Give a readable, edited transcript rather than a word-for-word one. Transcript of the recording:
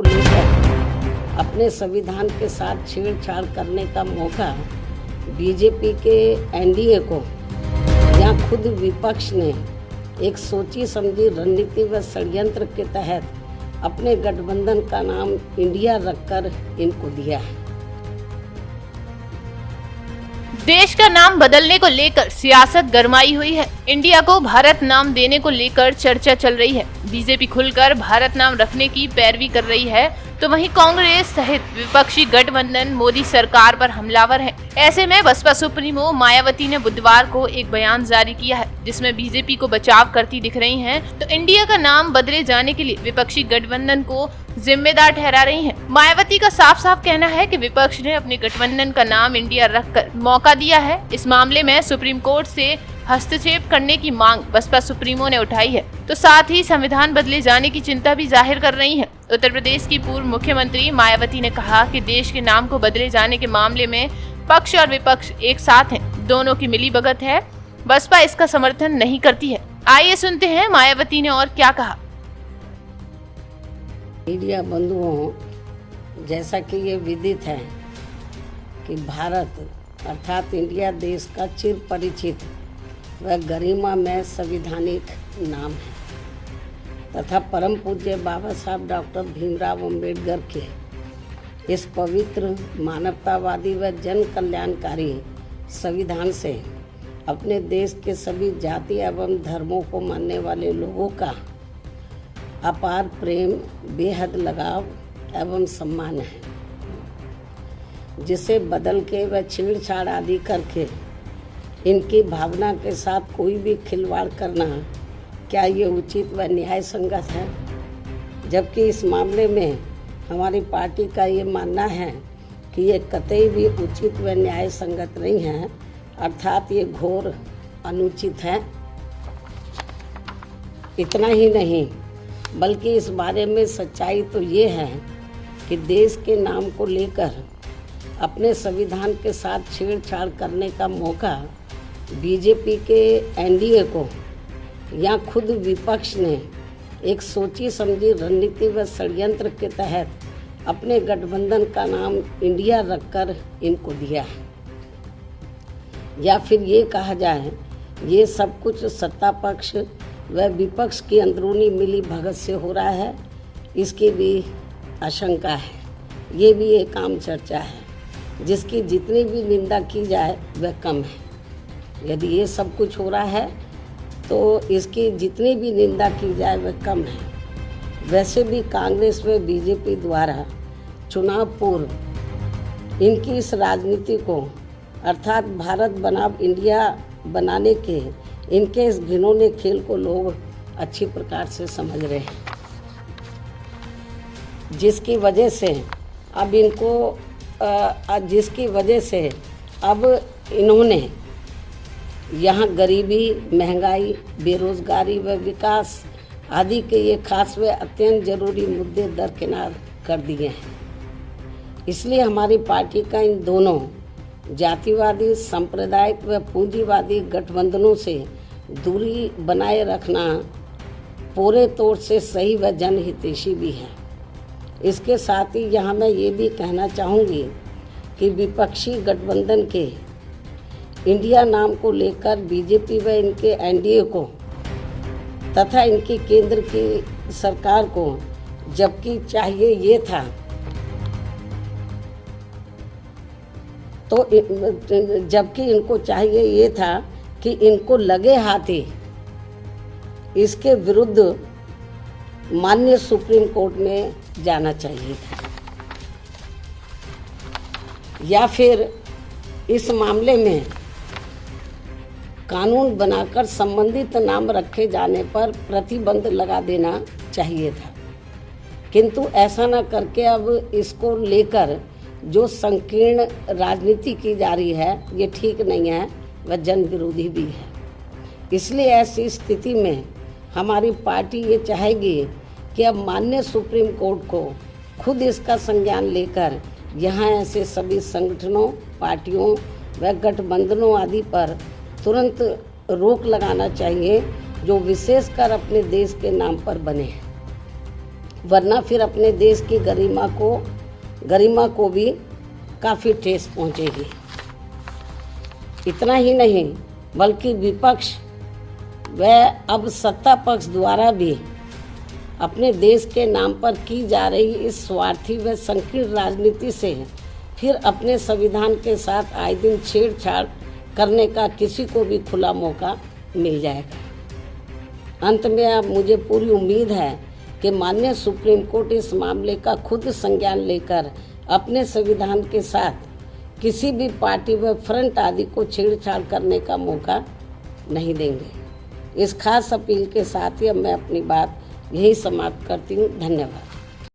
को लेकर अपने संविधान के साथ छेड़छाड़ करने का मौका बीजेपी के एनडीए को या खुद विपक्ष ने एक सोची समझी रणनीति व षड्यंत्र के तहत अपने गठबंधन का नाम इंडिया रखकर इनको दिया है। देश का नाम बदलने को लेकर सियासत गरमाई हुई है। इंडिया को भारत नाम देने को लेकर चर्चा चल रही है। बीजेपी खुलकर भारत नाम रखने की पैरवी कर रही है, तो वहीं कांग्रेस सहित विपक्षी गठबंधन मोदी सरकार पर हमलावर है। ऐसे में बसपा सुप्रीमो मायावती ने बुधवार को एक बयान जारी किया है, जिसमें बीजेपी को बचाव करती दिख रही हैं, तो इंडिया का नाम बदले जाने के लिए विपक्षी गठबंधन को जिम्मेदार ठहरा रही हैं। मायावती का साफ साफ कहना है कि विपक्ष ने अपने गठबंधन का नाम इंडिया रखकर मौका दिया है। इस मामले में सुप्रीम कोर्ट से हस्तक्षेप करने की मांग बसपा सुप्रीमो ने उठाई है, तो साथ ही संविधान बदले जाने की चिंता भी जाहिर कर रही है। उत्तर प्रदेश की पूर्व मुख्यमंत्री मायावती ने कहा कि देश के नाम को बदले जाने के मामले में पक्ष और विपक्ष एक साथ हैं, दोनों की मिलीभगत है। बसपा इसका समर्थन नहीं करती है। आइए सुनते हैं मायावती ने और क्या कहा। मीडिया बंधुओं, जैसा कि ये विदित है कि भारत अर्थात इंडिया देश का चिर परिचित व गरिमा में संवैधानिक नाम है तथा परम पूज्य बाबा साहब डॉक्टर भीमराव अम्बेडकर के इस पवित्र मानवतावादी व जन कल्याणकारी संविधान से अपने देश के सभी जाति एवं धर्मों को मानने वाले लोगों का अपार प्रेम, बेहद लगाव एवं सम्मान है, जिसे बदल के व छेड़छाड़ आदि करके इनकी भावना के साथ कोई भी खिलवाड़ करना क्या ये उचित व न्याय संगत है। जबकि इस मामले में हमारी पार्टी का ये मानना है कि ये कतई भी उचित व न्याय संगत नहीं है, अर्थात ये घोर अनुचित है। इतना ही नहीं बल्कि इस बारे में सच्चाई तो ये है कि देश के नाम को लेकर अपने संविधान के साथ छेड़छाड़ करने का मौका बीजेपी के एनडीए को या खुद विपक्ष ने एक सोची समझी रणनीति व षड्यंत्र के तहत अपने गठबंधन का नाम इंडिया रखकर इनको दिया है। या फिर ये कहा जाए ये सब कुछ सत्ता पक्ष व विपक्ष की अंदरूनी मिली भगत से हो रहा है, इसकी भी आशंका है। ये भी एक आम चर्चा है जिसकी जितनी भी निंदा की जाए वह कम है। यदि ये सब कुछ हो रहा है तो इसकी जितनी भी निंदा की जाए वह कम है। वैसे भी कांग्रेस व बीजेपी द्वारा चुनाव पूर्व इनकी इस राजनीति को अर्थात भारत बनाम इंडिया बनाने के इनके इस घिनौने खेल को लोग अच्छी प्रकार से समझ रहे हैं, जिसकी वजह से अब इन्होंने यहाँ गरीबी, महंगाई, बेरोजगारी व विकास आदि के ये खास व अत्यंत जरूरी मुद्दे दरकिनार कर दिए हैं। इसलिए हमारी पार्टी का इन दोनों जातिवादी, सांप्रदायिक व पूंजीवादी गठबंधनों से दूरी बनाए रखना पूरे तौर से सही व जनहितैषी भी है। इसके साथ ही यहाँ मैं ये भी कहना चाहूँगी कि विपक्षी गठबंधन के इंडिया नाम को लेकर बीजेपी व इनके एनडीए को तथा इनकी केंद्र की सरकार को जबकि चाहिए ये था जबकि इनको चाहिए ये था कि इनको लगे हाथी इसके विरुद्ध माननीय सुप्रीम कोर्ट में जाना चाहिए था, या फिर इस मामले में कानून बनाकर संबंधित नाम रखे जाने पर प्रतिबंध लगा देना चाहिए था। किंतु ऐसा न करके अब इसको लेकर जो संकीर्ण राजनीति की जा रही है ये ठीक नहीं है, वह जन विरोधी भी है। इसलिए ऐसी स्थिति में हमारी पार्टी ये चाहेगी कि अब माननीय सुप्रीम कोर्ट को खुद इसका संज्ञान लेकर यहाँ ऐसे सभी संगठनों, पार्टियों व गठबंधनों आदि पर तुरंत रोक लगाना चाहिए जो विशेषकर अपने देश के नाम पर बने हैं। वरना फिर अपने देश की गरिमा को भी काफ़ी ठेस पहुंचेगी। इतना ही नहीं बल्कि विपक्ष व अब सत्ता पक्ष द्वारा भी अपने देश के नाम पर की जा रही इस स्वार्थी व संकीर्ण राजनीति से फिर अपने संविधान के साथ आए दिन छेड़छाड़ करने का किसी को भी खुला मौका मिल जाएगा। अंत में अब मुझे पूरी उम्मीद है कि माननीय सुप्रीम कोर्ट इस मामले का खुद संज्ञान लेकर अपने संविधान के साथ किसी भी पार्टी व फ्रंट आदि को छेड़छाड़ करने का मौका नहीं देंगे। इस खास अपील के साथ ही अब मैं अपनी बात यही समाप्त करती हूँ। धन्यवाद।